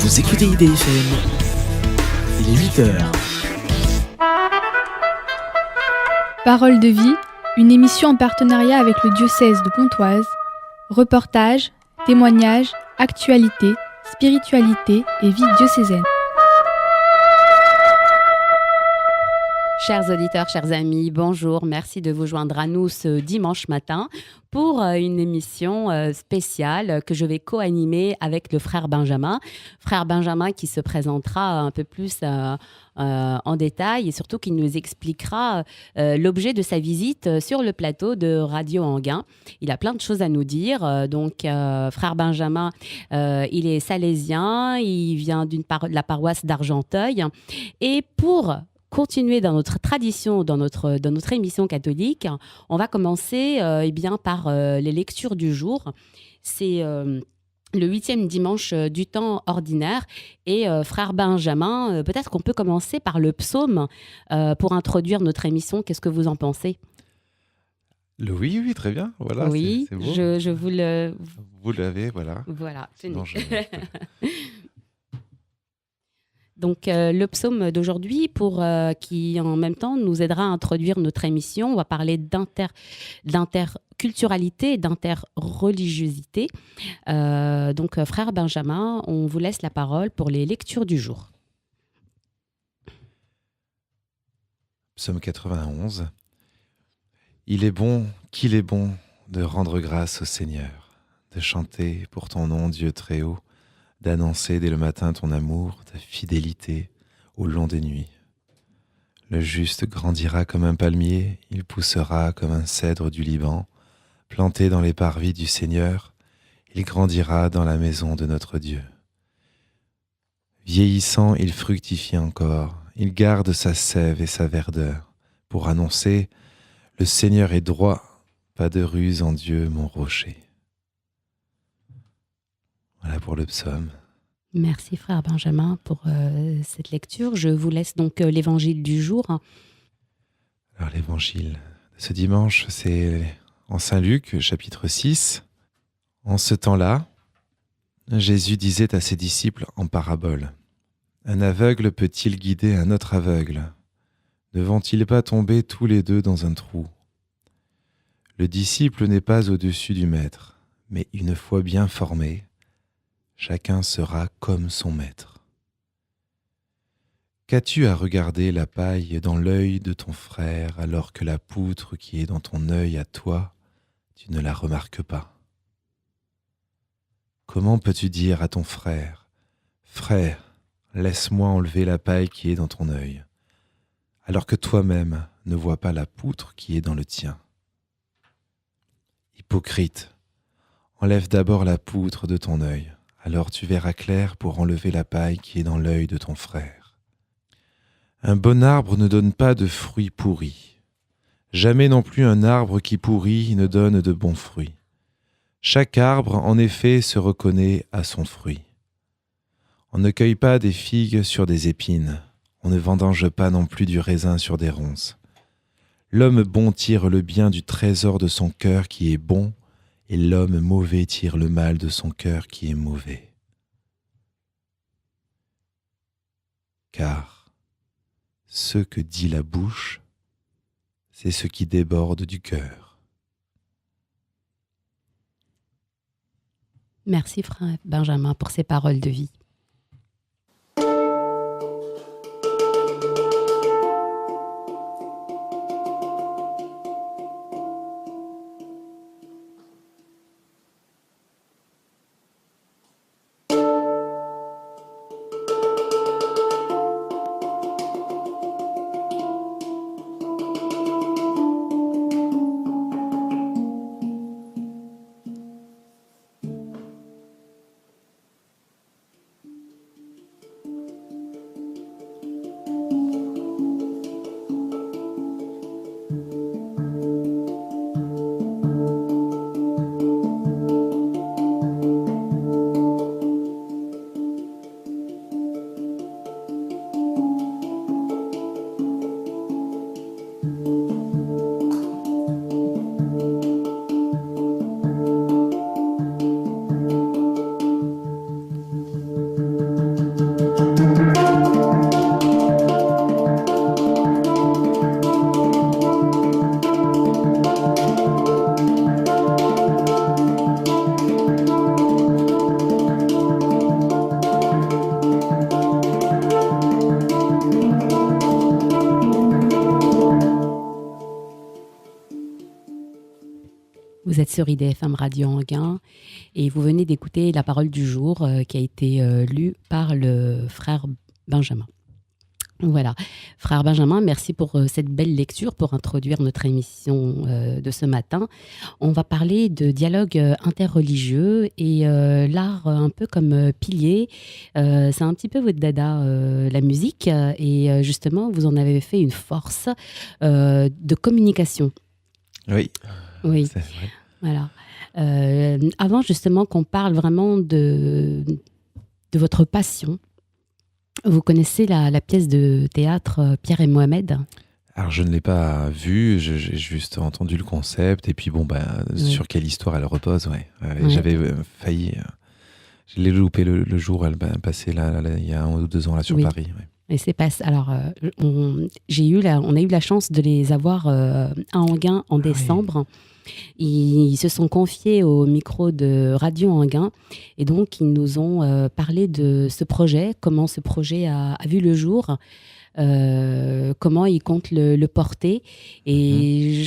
Vous écoutez IDFM, il est 8 heures. Parole de vie, une émission en partenariat avec le diocèse de Pontoise. Reportages, témoignages, actualités, spiritualité et vie diocésaine. Chers auditeurs, chers amis, bonjour. Merci de vous joindre à nous ce dimanche matin pour une émission spéciale que je vais co-animer avec le frère Benjamin. Frère Benjamin qui se présentera un peu plus en détail et surtout qui nous expliquera l'objet de sa visite sur le plateau de Radio Anguin. Il a plein de choses à nous dire. Frère Benjamin, il est salésien, il vient de la paroisse d'Argenteuil. Et pour continuer dans notre tradition, dans notre émission catholique, on va commencer par les lectures du jour. C'est le 8e dimanche du temps ordinaire. Et frère Benjamin, peut-être qu'on peut commencer par le psaume pour introduire notre émission. Qu'est-ce que vous en pensez ? Oui, très bien. Voilà, oui, c'est beau. Je vous le... Vous l'avez, voilà. Voilà, tenez. Sinon, Donc, le psaume d'aujourd'hui, qui en même temps nous aidera à introduire notre émission, on va parler d'interculturalité et d'interreligiosité. Frère Benjamin, on vous laisse la parole pour les lectures du jour. Psaume 91. Il est bon, qu'il est bon de rendre grâce au Seigneur, de chanter pour ton nom, Dieu très haut, d'annoncer dès le matin ton amour, ta fidélité au long des nuits. Le juste grandira comme un palmier, il poussera comme un cèdre du Liban, planté dans les parvis du Seigneur, il grandira dans la maison de notre Dieu. Vieillissant, il fructifie encore, il garde sa sève et sa verdeur, pour annoncer « Le Seigneur est droit, pas de ruse en Dieu, mon rocher ». Voilà pour le psaume. Merci frère Benjamin pour cette lecture. Je vous laisse donc l'évangile du jour. Alors l'évangile de ce dimanche, c'est en Saint Luc, chapitre 6. En ce temps-là, Jésus disait à ses disciples en parabole : « Un aveugle peut-il guider un autre aveugle ? Ne vont-ils pas tomber tous les deux dans un trou ? Le disciple n'est pas au-dessus du maître, mais une fois bien formé, chacun sera comme son maître. Qu'as-tu à regarder la paille dans l'œil de ton frère alors que la poutre qui est dans ton œil à toi, tu ne la remarques pas ? Comment peux-tu dire à ton frère : Frère, laisse-moi enlever la paille qui est dans ton œil, alors que toi-même ne vois pas la poutre qui est dans le tien ? Hypocrite, enlève d'abord la poutre de ton œil, alors tu verras clair pour enlever la paille qui est dans l'œil de ton frère. Un bon arbre ne donne pas de fruits pourris. Jamais non plus un arbre qui pourrit ne donne de bons fruits. Chaque arbre, en effet, se reconnaît à son fruit. On ne cueille pas des figues sur des épines, on ne vendange pas non plus du raisin sur des ronces. L'homme bon tire le bien du trésor de son cœur qui est bon, et l'homme mauvais tire le mal de son cœur qui est mauvais. Car ce que dit la bouche, c'est ce qui déborde du cœur. Merci frère Benjamin pour ces paroles de vie. Vous êtes sur IDFM Radio Anguin et vous venez d'écouter la parole du jour qui a été lue par le frère Benjamin. Voilà. Frère Benjamin, merci pour cette belle lecture pour introduire notre émission de ce matin. On va parler de dialogue interreligieux et l'art un peu comme pilier. C'est un petit peu votre dada, la musique. Et justement, vous en avez fait une force de communication. Oui, c'est vrai. Voilà. Avant justement qu'on parle vraiment de votre passion, vous connaissez la pièce de théâtre Pierre et Mohamed ? Alors je ne l'ai pas vue, j'ai juste entendu le concept et puis sur quelle histoire elle repose, ouais. J'avais failli, je l'ai loupé le jour où elle passait là, il y a 1 ou 2 ans là sur Paris. Ouais. Et c'est pas. Alors, on a eu la chance de les avoir à Anguin en décembre. Ils se sont confiés au micro de Radio Anguin et donc ils nous ont parlé de ce projet, comment ce projet a vu le jour, comment ils comptent le porter. Et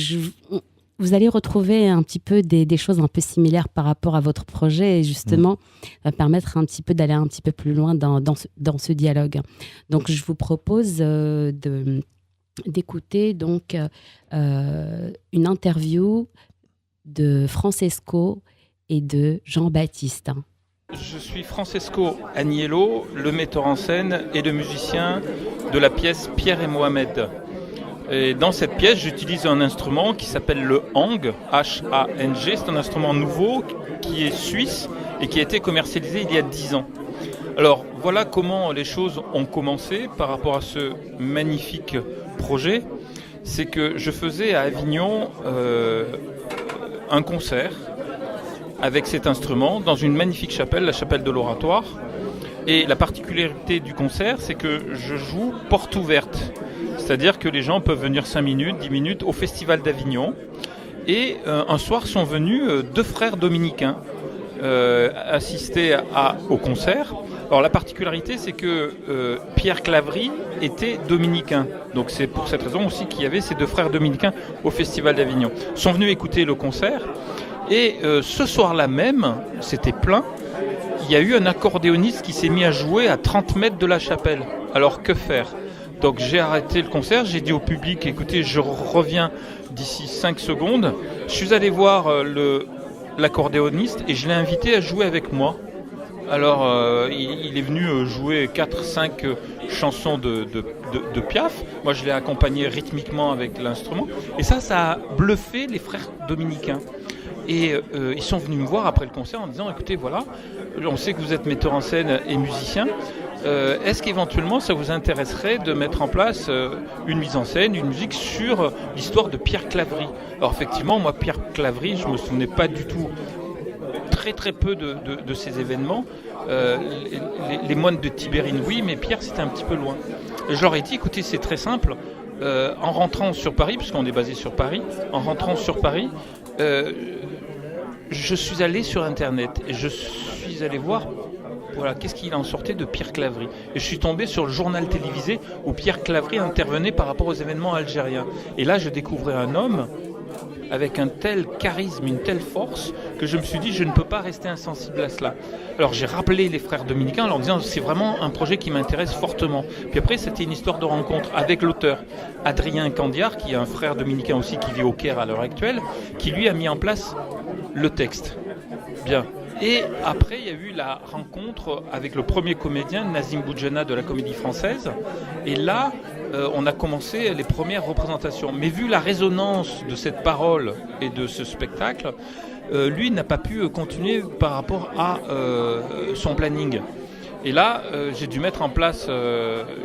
vous allez retrouver un petit peu des choses un peu similaires par rapport à votre projet et justement va permettre un petit peu d'aller un petit peu plus loin dans ce dialogue. Donc je vous propose d'écouter donc une interview de Francesco et de Jean-Baptiste. Je suis Francesco Agnello, le metteur en scène et le musicien de la pièce Pierre et Mohamed. Et dans cette pièce, j'utilise un instrument qui s'appelle le Hang, H-A-N-G. C'est un instrument nouveau qui est suisse et qui a été commercialisé il y a 10 ans. Alors voilà comment les choses ont commencé par rapport à ce magnifique projet. C'est que je faisais à Avignon un concert avec cet instrument dans une magnifique chapelle, la chapelle de l'Oratoire. Et la particularité du concert, c'est que je joue porte ouverte. C'est-à-dire que les gens peuvent venir 5 minutes, 10 minutes au Festival d'Avignon. Et un soir sont venus 2 frères dominicains assister au concert. Alors la particularité, c'est que Pierre Claverie était dominicain. Donc c'est pour cette raison aussi qu'il y avait ces 2 frères dominicains au Festival d'Avignon. Ils sont venus écouter le concert. Et ce soir-là même, c'était plein, il y a eu un accordéoniste qui s'est mis à jouer à 30 mètres de la chapelle. Alors que faire ? Donc j'ai arrêté le concert, j'ai dit au public, écoutez, je reviens d'ici 5 secondes. Je suis allé voir l'accordéoniste et je l'ai invité à jouer avec moi. Alors il est venu jouer 4-5 chansons de Piaf. Moi je l'ai accompagné rythmiquement avec l'instrument. Et ça a bluffé les frères dominicains. Et ils sont venus me voir après le concert en disant, écoutez, voilà, on sait que vous êtes metteur en scène et musicien. Est-ce qu'éventuellement ça vous intéresserait de mettre en place une mise en scène, une musique sur l'histoire de Pierre Claverie ? Alors effectivement, moi Pierre Claverie, je ne me souvenais pas du tout, très très peu de ces événements. Les moines de Tibérine, oui, mais Pierre c'était un petit peu loin. Et je leur ai dit, écoutez, c'est très simple, en rentrant sur Paris, puisqu'on est basé sur Paris, en rentrant sur Paris, je suis allé sur Internet et je suis allé voir qu'est-ce qu'il en sortait de Pierre Claverie. Et je suis tombé sur le journal télévisé où Pierre Claverie intervenait par rapport aux événements algériens. Et là, je découvrais un homme avec un tel charisme, une telle force, que je me suis dit, je ne peux pas rester insensible à cela. Alors j'ai rappelé les frères dominicains en leur disant, c'est vraiment un projet qui m'intéresse fortement. Puis après, c'était une histoire de rencontre avec l'auteur, Adrien Candiard, qui est un frère dominicain aussi qui vit au Caire à l'heure actuelle, qui lui a mis en place le texte. Bien. Et après, il y a eu la rencontre avec le premier comédien, Nazim Boudjana de la Comédie Française. Et là, on a commencé les premières représentations. Mais vu la résonance de cette parole et de ce spectacle, lui n'a pas pu continuer par rapport à son planning. Et là, j'ai dû mettre en place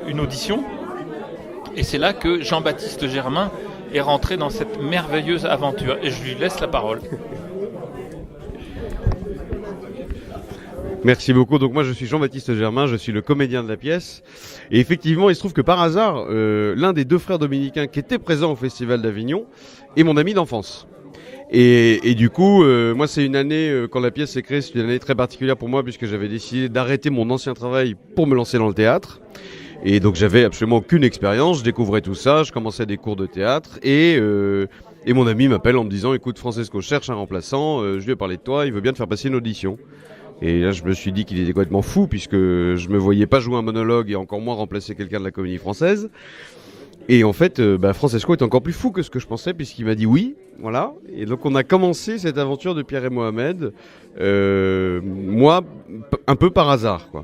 une audition. Et c'est là que Jean-Baptiste Germain est rentré dans cette merveilleuse aventure. Et je lui laisse la parole. Merci beaucoup. Donc moi je suis Jean-Baptiste Germain, je suis le comédien de la pièce. Et effectivement, il se trouve que par hasard, l'un des 2 frères dominicains qui était présent au Festival d'Avignon est mon ami d'enfance. Et du coup, moi c'est une année, quand la pièce s'est créée, c'est une année très particulière pour moi puisque j'avais décidé d'arrêter mon ancien travail pour me lancer dans le théâtre. Et donc j'avais absolument aucune expérience, je découvrais tout ça, je commençais des cours de théâtre et Et mon ami m'appelle en me disant, écoute Francesco, cherche un remplaçant, je lui ai parlé de toi, il veut bien te faire passer une audition. Et là je me suis dit qu'il était complètement fou puisque je me voyais pas jouer un monologue et encore moins remplacer quelqu'un de la Comédie Française. Et en fait, Francesco est encore plus fou que ce que je pensais puisqu'il m'a dit oui, voilà. Et donc on a commencé cette aventure de Pierre et Mohamed, moi, un peu par hasard, quoi.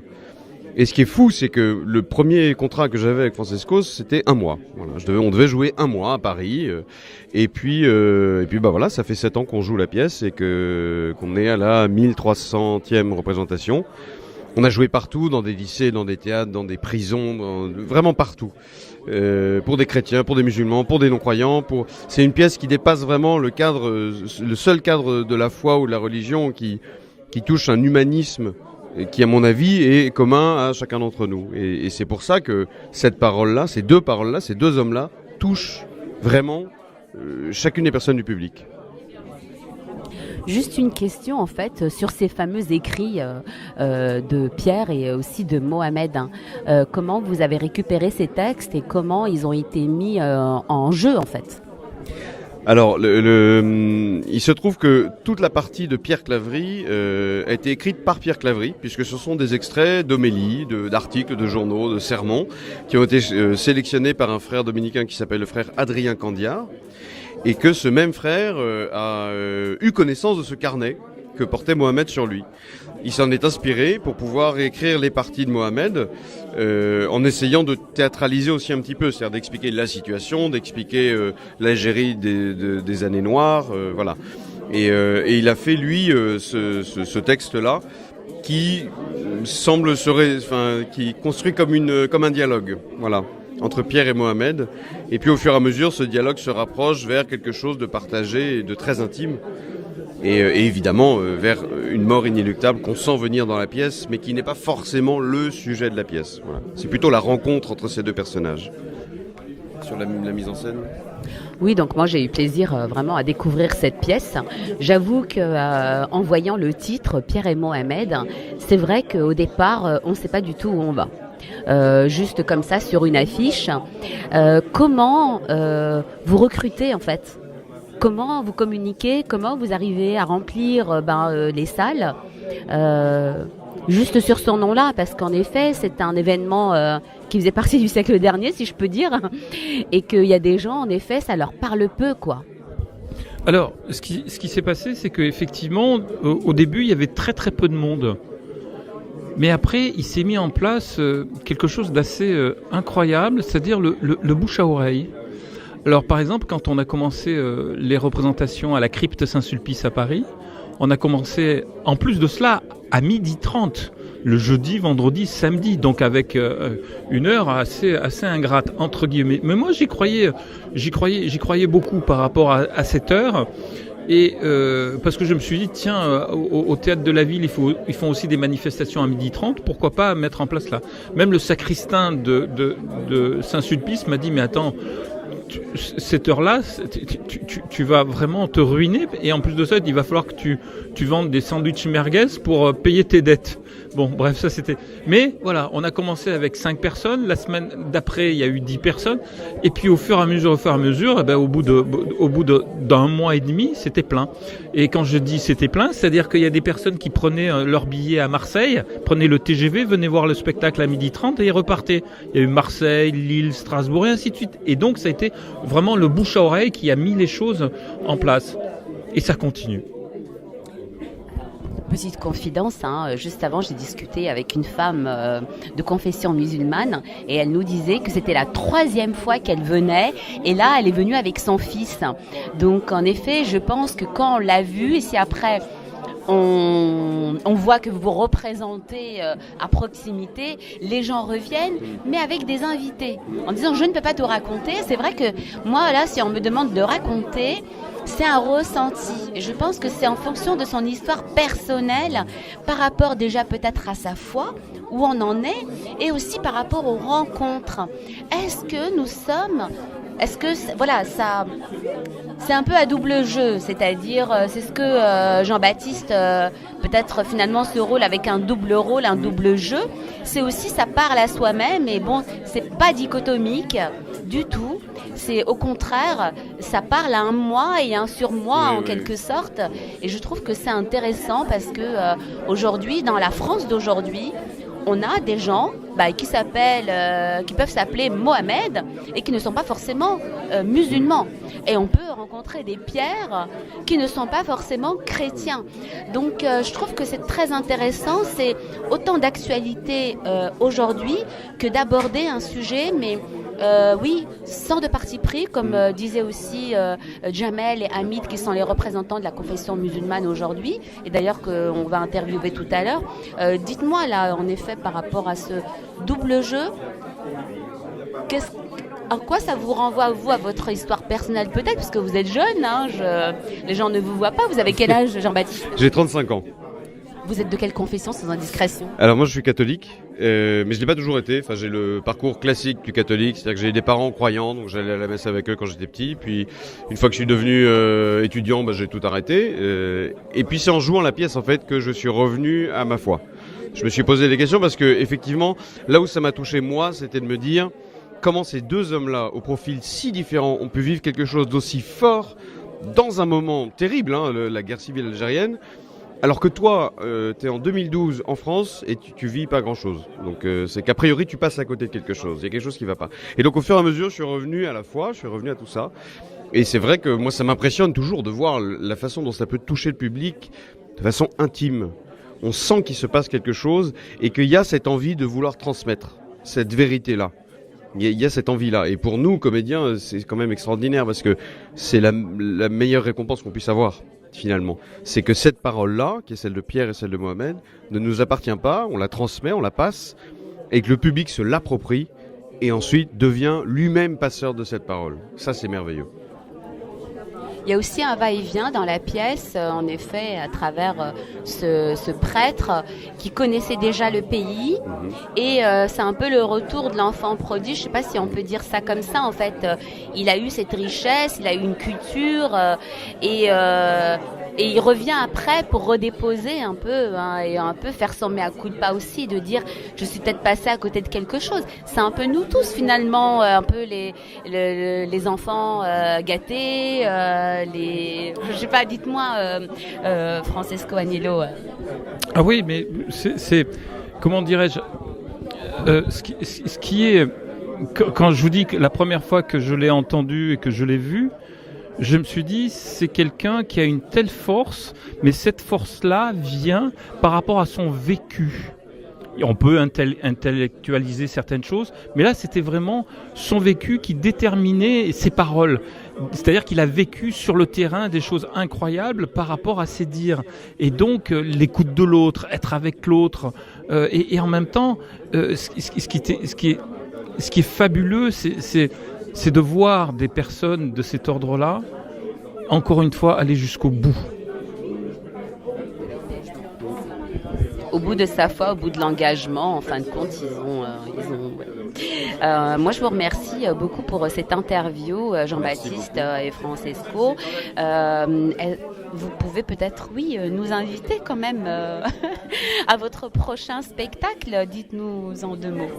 Et ce qui est fou, c'est que le premier contrat que j'avais avec Francesco, c'était 1 mois. Voilà, on devait jouer 1 mois à Paris. Et puis voilà, ça fait 7 ans qu'on joue la pièce et qu'on est à la 1300e représentation. On a joué partout, dans des lycées, dans des théâtres, dans des prisons, vraiment partout. Pour des chrétiens, pour des musulmans, pour des non-croyants. C'est une pièce qui dépasse vraiment le seul cadre de la foi ou de la religion qui touche un humanisme qui, à mon avis, est commun à chacun d'entre nous. Et c'est pour ça que cette parole-là, ces deux paroles-là, ces deux hommes-là, touchent vraiment chacune des personnes du public. Juste une question en fait sur ces fameux écrits de Pierre et aussi de Mohamed. Comment vous avez récupéré ces textes et comment ils ont été mis en jeu en fait? Alors, il se trouve que toute la partie de Pierre Claverie a été écrite par Pierre Claverie, puisque ce sont des extraits d'homélies, d'articles, de journaux, de sermons, qui ont été sélectionnés par un frère dominicain qui s'appelle le frère Adrien Candiard, et que ce même frère a eu connaissance de ce carnet que portait Mohamed sur lui. Il s'en est inspiré pour pouvoir écrire les parties de Mohamed en essayant de théâtraliser aussi un petit peu, c'est-à-dire d'expliquer la situation, d'expliquer l'Algérie des années noires, voilà. Et il a fait lui ce texte-là qui semble qui construit comme un dialogue, voilà, entre Pierre et Mohamed. Et puis au fur et à mesure, ce dialogue se rapproche vers quelque chose de partagé et de très intime. Et évidemment vers une mort inéluctable qu'on sent venir dans la pièce, mais qui n'est pas forcément le sujet de la pièce. Voilà. C'est plutôt la rencontre entre ces deux personnages. Sur la mise en scène. Oui, donc moi j'ai eu plaisir vraiment à découvrir cette pièce. J'avoue que en voyant le titre Pierre et Mohamed, c'est vrai qu'au départ on ne sait pas du tout où on va. Juste comme ça sur une affiche. Comment vous recrutez en fait? Comment vous communiquez? Comment vous arrivez à remplir les salles juste sur son nom-là? Parce qu'en effet, c'est un événement qui faisait partie du siècle dernier, si je peux dire, et qu'il y a des gens, en effet, ça leur parle peu, quoi. Alors, ce qui s'est passé, c'est qu'effectivement, au début, il y avait très très peu de monde. Mais après, il s'est mis en place quelque chose d'assez incroyable, c'est-à-dire le bouche à oreille. Alors par exemple, quand on a commencé les représentations à la crypte Saint-Sulpice à Paris, on a commencé en plus de cela à 12h30, le jeudi, vendredi, samedi, donc avec une heure assez ingrate entre guillemets. Mais moi j'y croyais beaucoup par rapport à cette heure. Et parce que je me suis dit, tiens, au Théâtre de la Ville, ils font aussi des manifestations à 12h30, pourquoi pas mettre en place là. Même le sacristain de Saint-Sulpice m'a dit, mais attends, cette heure-là, tu vas vraiment te ruiner, et en plus de ça, il va falloir que tu vendes des sandwichs merguez pour payer tes dettes. Bon, bref, ça c'était... Mais voilà, on a commencé avec 5 personnes, la semaine d'après, il y a eu 10 personnes, et puis au fur et à mesure, au bout d'un mois et demi, c'était plein. Et quand je dis c'était plein, c'est-à-dire qu'il y a des personnes qui prenaient leur billet à Marseille, prenaient le TGV, venaient voir le spectacle à 12h30 et repartaient. Il y a eu Marseille, Lille, Strasbourg et ainsi de suite. Et donc ça a été vraiment le bouche à oreille qui a mis les choses en place. Et ça continue. Petite confidence, juste avant j'ai discuté avec une femme de confession musulmane et elle nous disait que c'était la 3e fois qu'elle venait et là elle est venue avec son fils. Donc en effet je pense que quand on l'a vu et si après on voit que vous représentez à proximité, les gens reviennent, mais avec des invités, en disant je ne peux pas tout raconter. C'est vrai que moi là si on me demande de raconter, c'est un ressenti. Et je pense que c'est en fonction de son histoire personnelle, par rapport déjà peut-être à sa foi, où on en est, et aussi par rapport aux rencontres. Est-ce que voilà, ça, c'est un peu à double jeu, c'est-à-dire c'est ce que Jean-Baptiste peut-être finalement ce rôle avec un double rôle, un double jeu. C'est aussi ça parle à soi-même et bon, c'est pas dichotomique. du tout. C'est au contraire, ça parle à un moi et un surmoi en quelque sorte. Et je trouve que c'est intéressant parce que aujourd'hui, dans la France d'aujourd'hui, on a des gens qui peuvent s'appeler Mohamed et qui ne sont pas forcément musulmans. Et on peut rencontrer des Pierres qui ne sont pas forcément chrétiens. Donc je trouve que c'est très intéressant. C'est autant d'actualité aujourd'hui que d'aborder un sujet, mais oui, sans de parti pris, comme disaient aussi Jamel et Hamid, qui sont les représentants de la confession musulmane aujourd'hui, et d'ailleurs qu'on va interviewer tout à l'heure. Dites-moi là, en effet, par rapport à ce double jeu, à quoi ça vous renvoie, vous, à votre histoire personnelle peut-être, parce que vous êtes jeune, hein, les gens ne vous voient pas. Vous avez quel âge, Jean-Baptiste ? J'ai 35 ans. Vous êtes de quelle confession, sans indiscrétion ? Alors moi je suis catholique, mais je l'ai pas toujours été. Enfin, j'ai le parcours classique du catholique, c'est-à-dire que j'ai des parents croyants, donc j'allais à la messe avec eux quand j'étais petit. Puis une fois que je suis devenu étudiant, j'ai tout arrêté. Et puis c'est en jouant la pièce en fait que je suis revenu à ma foi. Je me suis posé des questions parce que effectivement, là où ça m'a touché moi, c'était de me dire comment ces deux hommes-là, au profil si différent, ont pu vivre quelque chose d'aussi fort dans un moment terrible, la guerre civile algérienne. Alors que toi, tu es en 2012 en France et tu vis pas grand-chose. Donc c'est qu'a priori, tu passes à côté de quelque chose. Il y a quelque chose qui va pas. Et donc au fur et à mesure, je suis revenu à la foi, je suis revenu à tout ça. Et c'est vrai que moi, ça m'impressionne toujours de voir la façon dont ça peut toucher le public de façon intime. On sent qu'il se passe quelque chose et qu'il y a cette envie de vouloir transmettre cette vérité-là. Il y a cette envie-là. Et pour nous, comédiens, c'est quand même extraordinaire parce que c'est la meilleure récompense qu'on puisse avoir. Finalement, c'est que cette parole-là, qui est celle de Pierre et celle de Mohamed, ne nous appartient pas, on la transmet, on la passe, et que le public se l'approprie, et ensuite devient lui-même passeur de cette parole. Ça, c'est merveilleux. Il y a aussi un va-et-vient dans la pièce, en effet, à travers ce prêtre qui connaissait déjà le pays. Et c'est un peu le retour de l'enfant prodige, je ne sais pas si on peut dire ça comme ça. En fait, il a eu cette richesse, il a eu une culture et il revient après pour redéposer un peu et un peu faire son mea culpa aussi, de dire je suis peut-être passé à côté de quelque chose. C'est un peu nous tous finalement, un peu les enfants gâtés, je sais pas, dites-moi Francesco Agnello. Ah oui, mais c'est comment dirais-je, ce qui est, quand je vous dis que la première fois que je l'ai entendu et que je l'ai vu, je me suis dit, c'est quelqu'un qui a une telle force, mais cette force-là vient par rapport à son vécu. On peut intellectualiser certaines choses, mais là, c'était vraiment son vécu qui déterminait ses paroles. C'est-à-dire qu'il a vécu sur le terrain des choses incroyables par rapport à ses dires. Et donc, l'écoute de l'autre, être avec l'autre, et en même temps, ce qui est fabuleux, c'est de voir des personnes de cet ordre-là, encore une fois, aller jusqu'au bout. Au bout de sa foi, au bout de l'engagement, en fin de compte, moi, je vous remercie beaucoup pour cette interview, Jean-Baptiste et Francesco. Vous pouvez peut-être, nous inviter quand même à votre prochain spectacle. Dites-nous en 2 mots.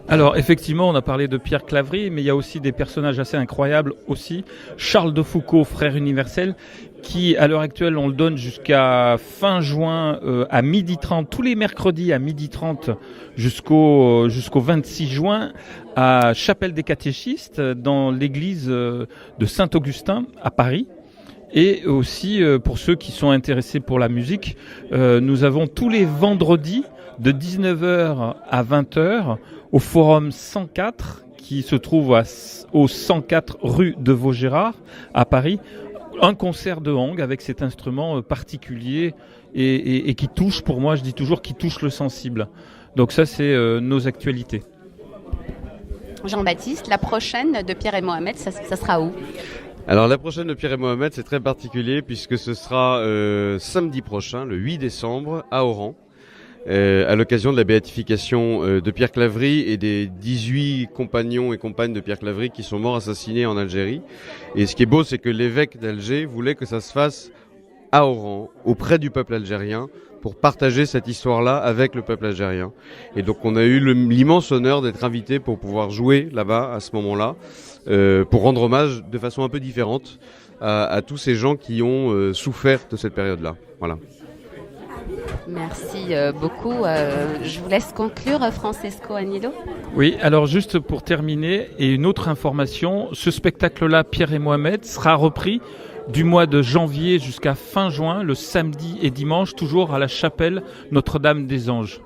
Alors, effectivement, on a parlé de Pierre Claverie, mais il y a aussi des personnages assez incroyables aussi. Charles de Foucauld, frère universel, qui, à l'heure actuelle, on le donne jusqu'à fin juin à 12h30, tous les mercredis à 12h30 jusqu'au 26 juin à Chapelle des Catéchistes, dans l'église de Saint-Augustin à Paris. Et aussi, pour ceux qui sont intéressés pour la musique, nous avons tous les vendredis de 19h à 20h au Forum 104, qui se trouve au 104 rue de Vaugirard à Paris, un concert de hang avec cet instrument particulier et qui touche, pour moi, je dis toujours, qui touche le sensible. Donc ça, c'est nos actualités. Jean-Baptiste, la prochaine de Pierre et Mohamed, ça sera où ? Alors la prochaine de Pierre et Mohamed, c'est très particulier puisque ce sera samedi prochain, le 8 décembre, à Oran, à l'occasion de la béatification de Pierre Claverie et des 18 compagnons et compagnes de Pierre Claverie qui sont morts assassinés en Algérie. Et ce qui est beau, c'est que l'évêque d'Alger voulait que ça se fasse à Oran, auprès du peuple algérien, pour partager cette histoire-là avec le peuple algérien. Et donc on a eu l'immense honneur d'être invité pour pouvoir jouer là-bas à ce moment-là, pour rendre hommage de façon un peu différente à tous ces gens qui ont souffert de cette période-là. Voilà. Merci beaucoup. Je vous laisse conclure, Francesco Agnello. Oui, alors juste pour terminer, et une autre information, ce spectacle-là, Pierre et Mohamed, sera repris du mois de janvier jusqu'à fin juin, le samedi et dimanche, toujours à la chapelle Notre-Dame des Anges.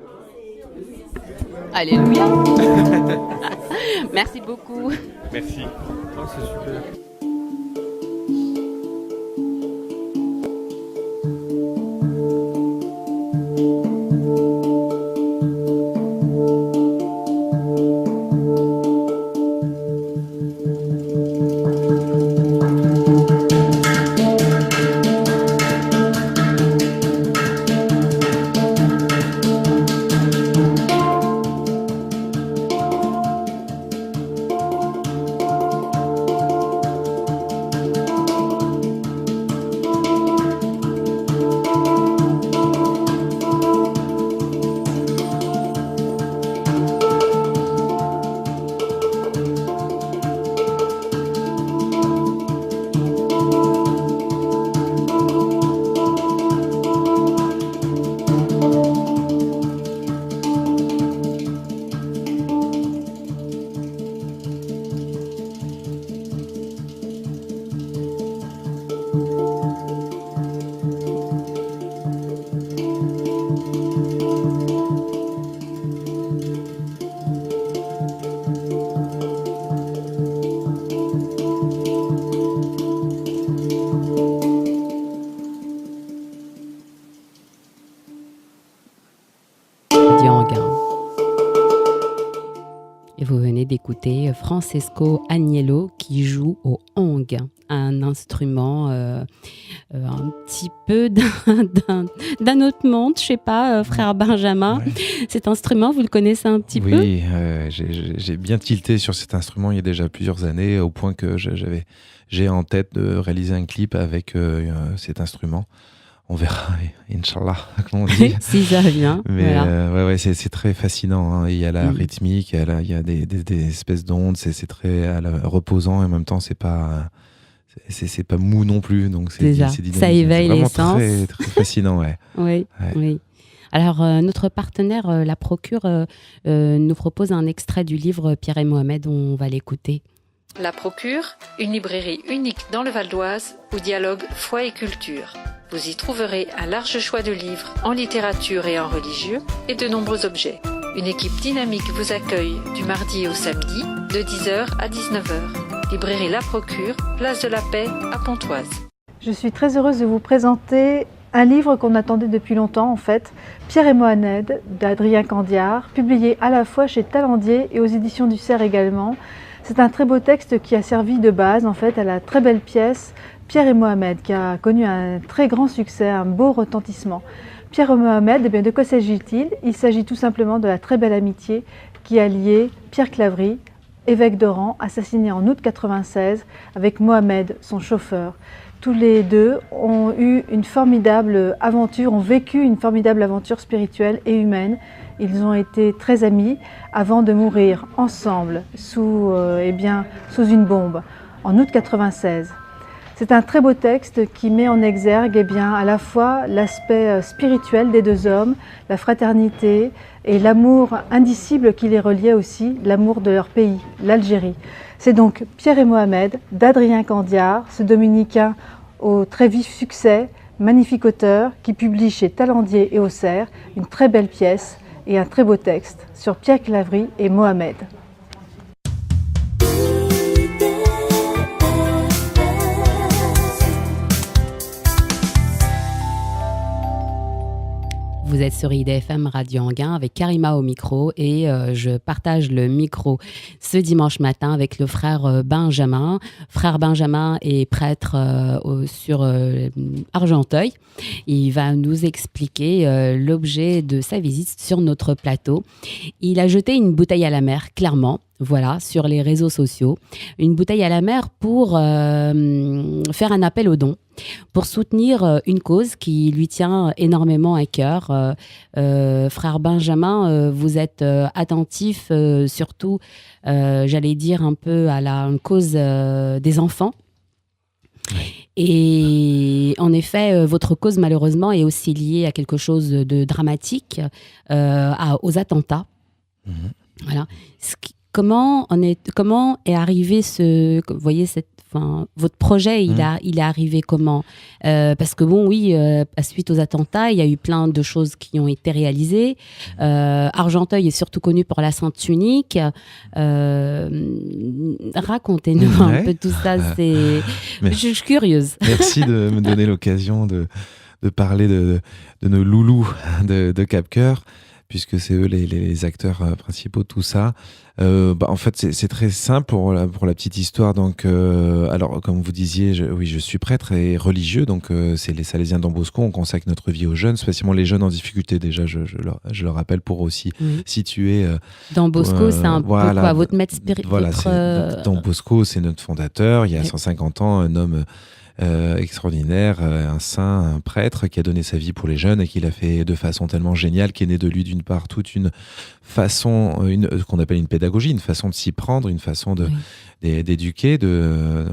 Alléluia. Merci beaucoup. Merci. Oh, c'est super. Et vous venez d'écouter Francesco Agnello qui joue au hong, un instrument un petit peu d'un autre monde, je sais pas, frère Benjamin. Ouais. Cet instrument, vous le connaissez un petit peu ? Oui, j'ai bien tilté sur cet instrument il y a déjà plusieurs années, au point que j'ai en tête de réaliser un clip avec cet instrument. On verra, Inch'Allah, comme on dit. Si ça vient. Mais voilà. ouais, c'est très fascinant. Hein. Il y a la rythmique, il y a des espèces d'ondes, c'est très reposant et en même temps, c'est pas mou non plus. Donc c'est dynamique. Ça éveille les sens. Très, très fascinant, ouais. Oui. Alors, notre partenaire, la Procure, nous propose un extrait du livre Pierre et Mohamed. On va l'écouter. La Procure, une librairie unique dans le Val d'Oise où dialogue foi et culture. Vous y trouverez un large choix de livres en littérature et en religieux et de nombreux objets. Une équipe dynamique vous accueille du mardi au samedi de 10h à 19h. Librairie La Procure, place de la Paix à Pontoise. Je suis très heureuse de vous présenter un livre qu'on attendait depuis longtemps en fait, Pierre et Mohamed d'Adrien Candiard, publié à la fois chez Talendier et aux éditions du Cerf également. C'est un très beau texte qui a servi de base en fait à la très belle pièce Pierre et Mohamed, qui a connu un très grand succès, un beau retentissement. Pierre et Mohamed, eh bien, de quoi s'agit-il ? Il s'agit tout simplement de la très belle amitié qui a lié Pierre Claverie, évêque d'Oran, assassiné en août 1996, avec Mohamed, son chauffeur. Tous les deux ont eu une formidable aventure, ont vécu une formidable aventure spirituelle et humaine. Ils ont été très amis avant de mourir ensemble sous une bombe en août 1996. C'est un très beau texte qui met en exergue à la fois l'aspect spirituel des deux hommes, la fraternité et l'amour indicible qui les reliait aussi, l'amour de leur pays, l'Algérie. C'est donc Pierre et Mohamed d'Adrien Candiard, ce dominicain au très vif succès, magnifique auteur qui publie chez Talendier et au Cerf une très belle pièce et un très beau texte sur Pierre Claverie et Mohamed. Vous êtes sur IDFM Radio Anguin avec Karima au micro et je partage le micro ce dimanche matin avec le frère Benjamin. Frère Benjamin est prêtre sur Argenteuil. Il va nous expliquer l'objet de sa visite sur notre plateau. Il a jeté une bouteille à la mer, clairement. voilà, sur les réseaux sociaux, une bouteille à la mer pour faire un appel aux dons, pour soutenir une cause qui lui tient énormément à cœur. Frère Benjamin, vous êtes attentif surtout, j'allais dire, un peu à la cause des enfants. Et en effet, votre cause, malheureusement, est aussi liée à quelque chose de dramatique, aux attentats. Voilà. Comment est arrivé vous voyez, votre projet, il est arrivé comment? Parce que bon, oui, suite aux attentats, il y a eu plein de choses qui ont été réalisées. Argenteuil est surtout connu pour la Sainte Unique. Racontez-nous un peu tout ça. Je suis curieuse. Merci de me donner l'occasion de parler de nos loulous de Cap-Cœur, puisque c'est eux les acteurs principaux de tout ça. En fait, c'est très simple pour la petite histoire. Donc, alors, comme vous disiez, je suis prêtre et religieux. Donc, c'est les Salésiens Don Bosco. On consacre notre vie aux jeunes, spécialement les jeunes en difficulté. Déjà, je le rappelle pour aussi situer. Don Bosco, c'est un peu quoi, votre maître spirituel. Voilà, Don Bosco, c'est notre fondateur. Il y a 150 ans, un homme extraordinaire, un saint, un prêtre qui a donné sa vie pour les jeunes et qui l'a fait de façon tellement géniale qu'est née de lui d'une part toute une façon, qu'on appelle une pédagogie, une façon de s'y prendre, une façon d'éduquer, de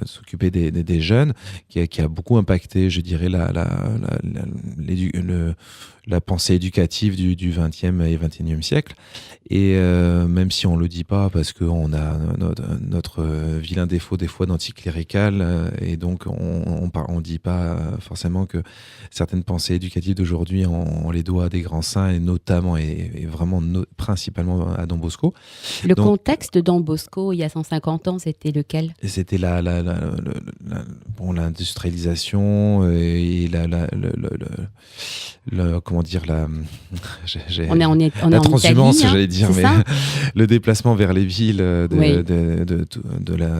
s'occuper des jeunes, qui a beaucoup impacté, je dirais, la pensée éducative du XXe et XXIe siècle. Et même si on le dit pas, parce qu'on a notre vilain défaut des fois d'anticlérical, et donc on dit pas forcément que certaines pensées éducatives d'aujourd'hui, on les doit à des grands saints, et notamment et vraiment principalement à Don Bosco. Le contexte de Don Bosco il y a 150 ans, c'était lequel? C'était l'industrialisation et comment dire, la transhumance, Italie, j'allais dire, mais le déplacement vers les villes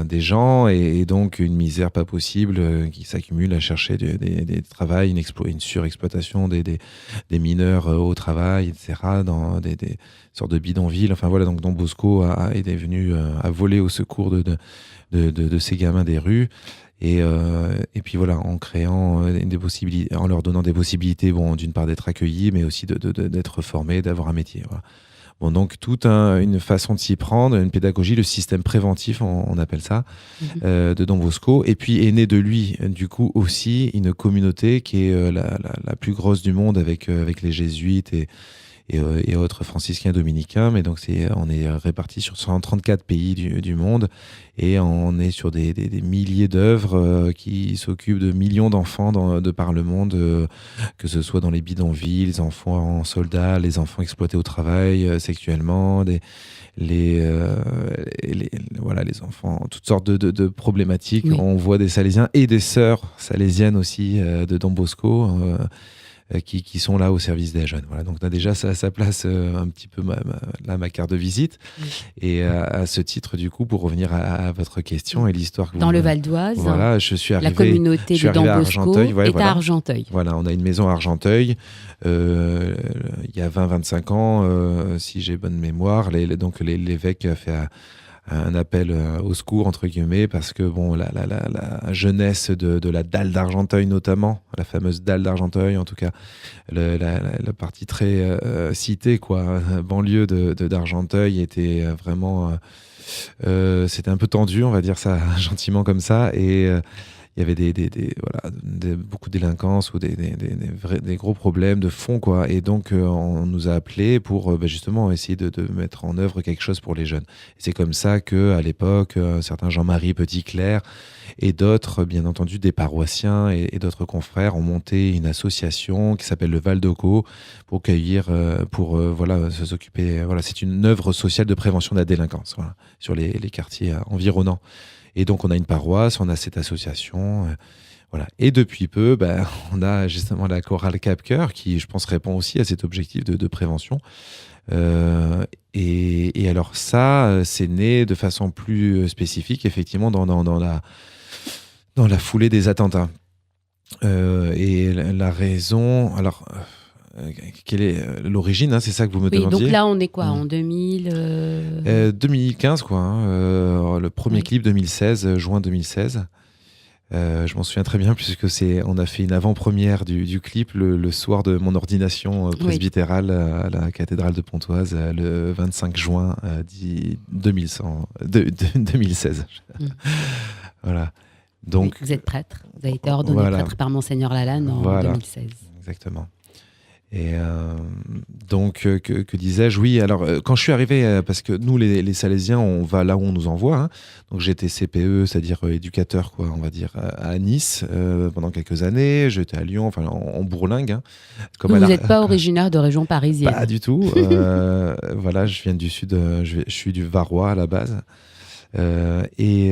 des gens, et donc une misère pas possible qui s'accumule à chercher des travails, une surexploitation des mineurs au travail, etc., dans des sortes de bidonvilles. Enfin voilà, donc Don Bosco est venu à voler au secours de ces gamins des rues. Et puis voilà, en créant des possibilités, en leur donnant des possibilités, d'une part d'être accueillis, mais aussi d'être formés, d'avoir un métier. Voilà. Bon, donc toute une façon de s'y prendre, une pédagogie, le système préventif, on appelle ça, de Don Bosco. Et puis est né de lui, du coup, aussi une communauté qui est la plus grosse du monde avec les jésuites et autres franciscains dominicains. Mais donc on est répartis sur 134 pays du monde, et on est sur des milliers d'œuvres qui s'occupent de millions d'enfants de par le monde, que ce soit dans les bidonvilles, les enfants soldats, les enfants exploités au travail sexuellement, les enfants, toutes sortes de problématiques. Oui. On voit des Salésiens et des sœurs salésiennes aussi de Don Bosco, qui sont là au service des jeunes. Voilà, donc on a déjà ça place un petit peu ma carte de visite. Et à ce titre, du coup, pour revenir à votre question et l'histoire que dans le Val d'Oise, voilà, je suis arrivé, la communauté de Don Bosco est à Argenteuil. Voilà, on a une maison à Argenteuil. Il y a 20-25 ans, si j'ai bonne mémoire, donc l'évêque a fait un appel au secours, entre guillemets, parce que la jeunesse de la dalle d'Argenteuil, notamment, la fameuse dalle d'Argenteuil, en tout cas, la partie très citée, quoi, banlieue d'Argenteuil, était vraiment... c'était un peu tendu, on va dire ça gentiment comme ça, et... il y avait beaucoup de délinquance ou des gros problèmes de fond, quoi. Et donc, on nous a appelés pour justement essayer de mettre en œuvre quelque chose pour les jeunes. Et c'est comme ça qu'à l'époque, certains Jean-Marie Petit-Clair et d'autres, bien entendu, des paroissiens et d'autres confrères ont monté une association qui s'appelle le Val d'Oco pour cueillir, se s'occuper. Voilà, c'est une œuvre sociale de prévention de la délinquance, voilà, sur les quartiers environnants. Et donc, on a une paroisse, on a cette association, voilà. Et depuis peu, on a justement la chorale Cap-Cœur qui, je pense, répond aussi à cet objectif de prévention. Et alors ça, c'est né de façon plus spécifique, effectivement, dans la foulée des attentats. Et la raison... Alors... quelle est l'origine, hein, c'est ça que vous me Oui, demandiez. donc là, on est quoi, en 2000 2015, quoi. Hein, le premier Oui. clip 2016, juin 2016. Je m'en souviens très bien puisque on a fait une avant-première du clip le soir de mon ordination presbytérale à la cathédrale de Pontoise le 25 juin 2016. Voilà. Donc, vous êtes prêtre, vous avez été ordonné prêtre par Monseigneur Lalanne en 2016. Exactement. Et donc, que disais-je? Oui, alors, quand je suis arrivé, parce que nous, les Salésiens, on va là où on nous envoie. Hein. Donc, j'étais CPE, c'est-à-dire éducateur, quoi, on va dire, à Nice pendant quelques années. J'étais à Lyon, enfin, en bourlingue. Hein, vous n'êtes pas originaire de région parisienne? Pas du tout. Voilà, je viens du sud, je suis du Varois à la base. Et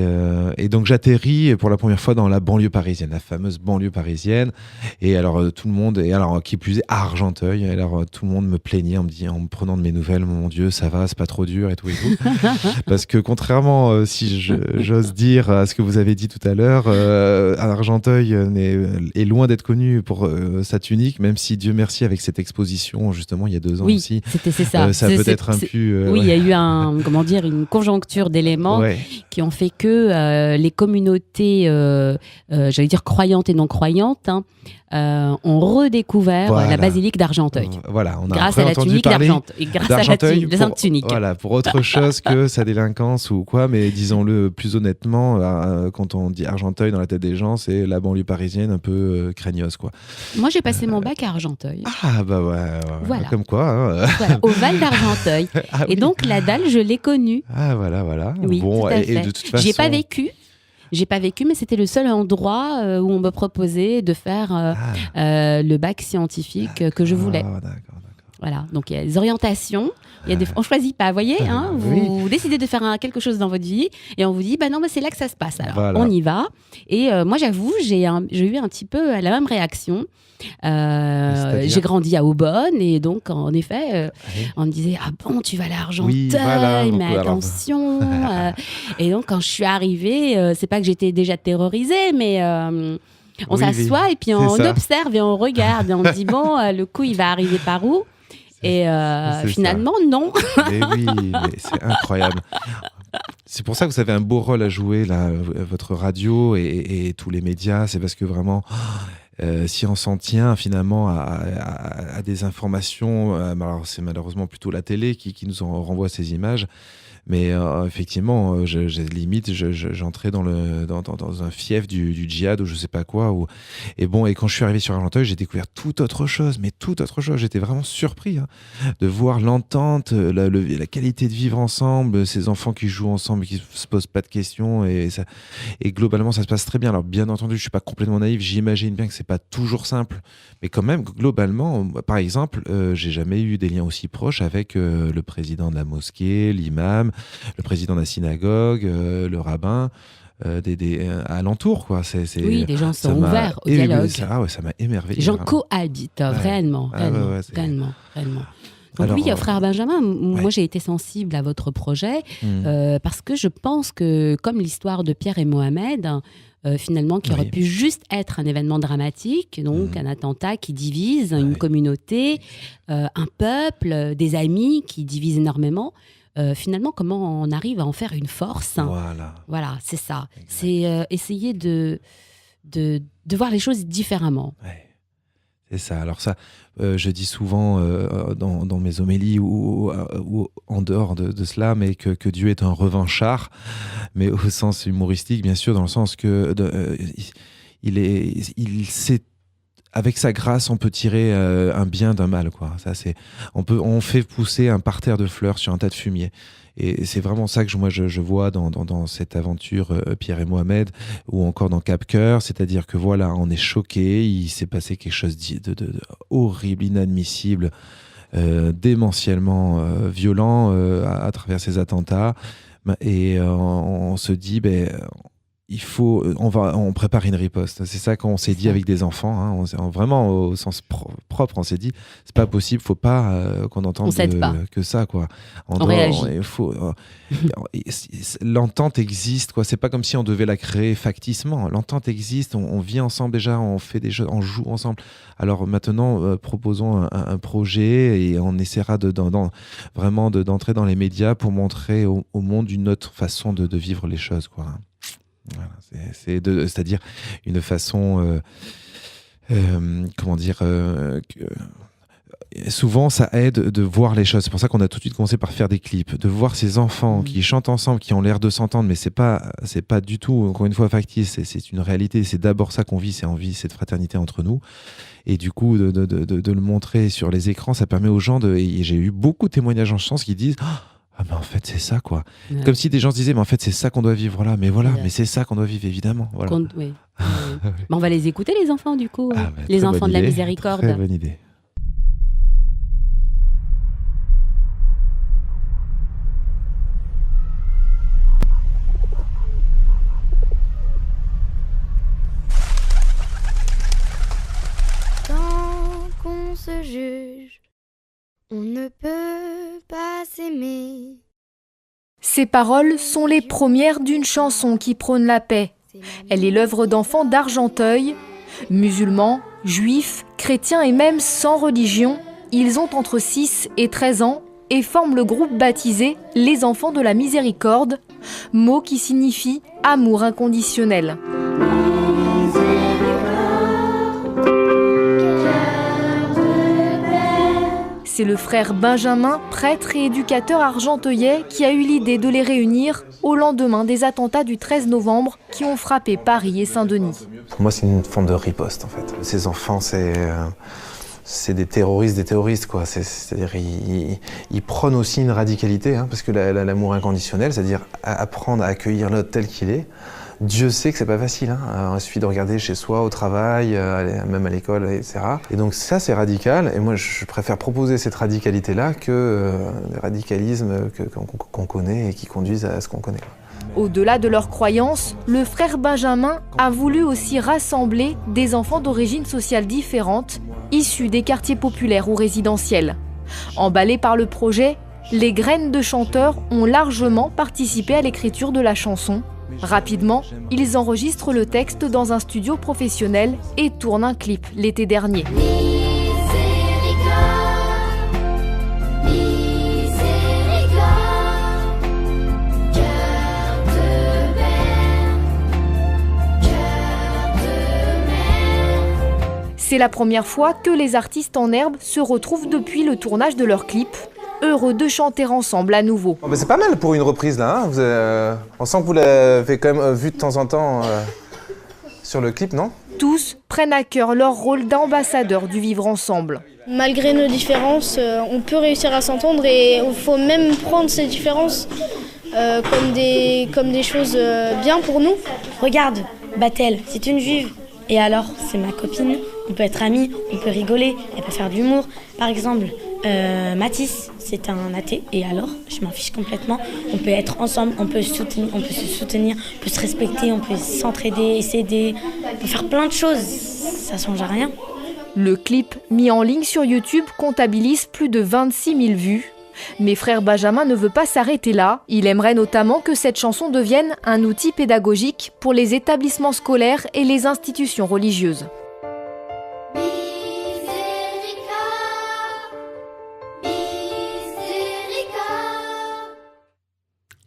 donc j'atterris pour la première fois dans la banlieue parisienne, la fameuse banlieue parisienne. Et alors tout le monde, et alors qui plus est à Argenteuil, et alors tout le monde me plaignait en me prenant de mes nouvelles, mon Dieu, ça va, c'est pas trop dur et tout et tout. Parce que contrairement, si j'ose dire à ce que vous avez dit tout à l'heure, Argenteuil est loin d'être connu pour sa tunique, même si Dieu merci avec cette exposition justement il y a 2 ans aussi. C'est ça. Ça peut être un peu. Oui, il y a eu une conjoncture d'éléments. Qui ont fait que les communautés, j'allais dire croyantes et non croyantes, ont redécouvert la basilique d'Argenteuil. Voilà, on a grâce à la tunique d'Argenteuil, grâce à la sainte tunique. Voilà, pour autre chose que sa délinquance ou quoi, mais disons-le plus honnêtement, quand on dit Argenteuil dans la tête des gens, c'est la banlieue parisienne un peu craignos, quoi. Moi, j'ai passé mon bac à Argenteuil. Ah bah ouais, voilà. Comme quoi. Hein. Voilà, au Val d'Argenteuil. Et donc la dalle, je l'ai connue. Ah voilà. Oui, bon, tout à fait. Et de toute façon. J'ai pas vécu, mais c'était le seul endroit où on me proposait de faire le bac scientifique que je voulais. D'accord. Voilà, donc il y a des orientations, on choisit pas, vous voyez, hein, vous décidez de faire quelque chose dans votre vie et on vous dit, non, c'est là que ça se passe, alors on y va. Et moi, j'avoue, j'ai eu un petit peu la même réaction. J'ai grandi à Aubonne et donc en effet on me disait tu vas à Argenteuil, mais attention et donc quand je suis arrivée c'est pas que j'étais déjà terrorisée mais on s'assoit et puis on observe et on regarde et on dit le coup il va arriver par où et finalement non. Mais oui, mais c'est incroyable. C'est pour ça que vous avez un beau rôle à jouer là, votre radio et tous les médias, c'est parce que vraiment si on s'en tient finalement à des informations, alors c'est malheureusement plutôt la télé qui nous renvoie ces images, mais effectivement, limite, j'entrais dans un fief du djihad ou je sais pas quoi. Et quand je suis arrivé sur Argenteuil, j'ai découvert toute autre chose. J'étais vraiment surpris de voir l'entente, la qualité de vivre ensemble, ces enfants qui jouent ensemble, qui se posent pas de questions, et globalement, ça se passe très bien. Alors bien entendu, je suis pas complètement naïf. J'imagine bien que c'est pas toujours simple, mais quand même, globalement, par exemple, j'ai jamais eu des liens aussi proches avec le président de la mosquée, l'imam, le président de la synagogue, le rabbin, alentours, quoi. Oui, les gens sont ouverts au dialogue. Ça m'a émerveillé. Les gens cohabitent, réellement. Donc alors, oui, frère Benjamin, moi j'ai été sensible à votre projet parce que je pense que comme l'histoire de Pierre et Mohamed, finalement, qui aurait pu juste être un événement dramatique, donc un attentat qui divise une communauté, un peuple, des amis qui divisent énormément. Finalement, comment on arrive à en faire une force. Voilà, c'est ça. Exact. C'est essayer de voir les choses différemment. Ouais. C'est ça. Alors ça, je dis souvent dans mes homélies ou en dehors de cela, mais que Dieu est un revanchard, mais au sens humoristique, bien sûr, dans le sens que il sait. Avec sa grâce, on peut tirer un bien d'un mal, quoi. Ça, on fait pousser un parterre de fleurs sur un tas de fumier. Et c'est vraiment ça que je vois dans cette aventure Pierre et Mohamed, ou encore dans Cap Cœur, c'est-à-dire que voilà, on est choqué, il s'est passé quelque chose de horrible, inadmissible, démentiellement violent à travers ces attentats, et on se dit, on prépare une riposte. C'est ça qu'on s'est dit avec des enfants. Vraiment au sens propre, on s'est dit, c'est pas possible, faut pas qu'on entende que ça, quoi. On réagit. L'entente existe, quoi. C'est pas comme si on devait la créer facticement. L'entente existe. On vit ensemble déjà, on fait des choses, on joue ensemble. Alors maintenant, proposons un projet et on essaiera vraiment d'entrer dans les médias pour montrer au monde une autre façon de vivre les choses, quoi. Voilà, c'est-à-dire une façon, souvent ça aide de voir les choses. C'est pour ça qu'on a tout de suite commencé par faire des clips, de voir ces enfants qui chantent ensemble, qui ont l'air de s'entendre, mais c'est pas du tout, encore une fois, factice. C'est une réalité. C'est d'abord ça qu'on vit, cette fraternité entre nous. Et du coup, de le montrer sur les écrans, ça permet aux gens et j'ai eu beaucoup de témoignages en chance qui disent ah mais en fait c'est ça, quoi. Ouais. Comme si des gens se disaient mais en fait c'est ça qu'on doit vivre là. Mais voilà, mais c'est ça qu'on doit vivre, évidemment. Voilà. Oui. On va les écouter, les enfants, du coup. Les enfants de la miséricorde. Très bonne idée. Tant qu'on se juge, on ne peut pas s'aimer. Ces paroles sont les premières d'une chanson qui prône la paix. Elle est l'œuvre d'enfants d'Argenteuil. Musulmans, juifs, chrétiens et même sans religion, ils ont entre 6 et 13 ans et forment le groupe baptisé « Les Enfants de la Miséricorde », mot qui signifie « amour inconditionnel ». C'est le frère Benjamin, prêtre et éducateur argenteuilais, qui a eu l'idée de les réunir au lendemain des attentats du 13 novembre qui ont frappé Paris et Saint-Denis. Pour moi, c'est une forme de riposte, en fait. Ces enfants, c'est des terroristes, quoi. C'est-à-dire ils prônent aussi une radicalité, parce que l'amour inconditionnel, c'est-à-dire apprendre à accueillir l'autre tel qu'il est. Dieu sait que c'est pas facile, il suffit de regarder chez soi, au travail, même à l'école, etc. Et donc ça, c'est radical, et moi je préfère proposer cette radicalité-là que le radicalisme qu'on connaît et qui conduisent à ce qu'on connaît. Au-delà de leurs croyances, le frère Benjamin a voulu aussi rassembler des enfants d'origines sociales différentes, issus des quartiers populaires ou résidentiels. Emballés par le projet, les graines de chanteurs ont largement participé à l'écriture de la chanson. Rapidement, ils enregistrent le texte dans un studio professionnel et tournent un clip l'été dernier. C'est la première fois que les artistes en herbe se retrouvent depuis le tournage de leur clip. Heureux de chanter ensemble à nouveau. Oh, c'est pas mal pour une reprise là, on sent que vous l'avez quand même vu de temps en temps sur le clip, non ? Tous prennent à cœur leur rôle d'ambassadeurs du vivre ensemble. Malgré nos différences, on peut réussir à s'entendre et il faut même prendre ces différences comme des choses bien pour nous. Regarde, Batel, c'est une juive. Et alors, c'est ma copine, on peut être amis, on peut rigoler, elle peut faire de l'humour. Par exemple, Mathis, c'est un athée, et alors, je m'en fiche complètement. On peut être ensemble, on peut se soutenir, on peut se respecter, on peut s'entraider, s'aider, on peut faire plein de choses, ça change à rien. Le clip, mis en ligne sur YouTube, comptabilise plus de 26 000 vues. Mais frère Benjamin ne veut pas s'arrêter là. Il aimerait notamment que cette chanson devienne un outil pédagogique pour les établissements scolaires et les institutions religieuses.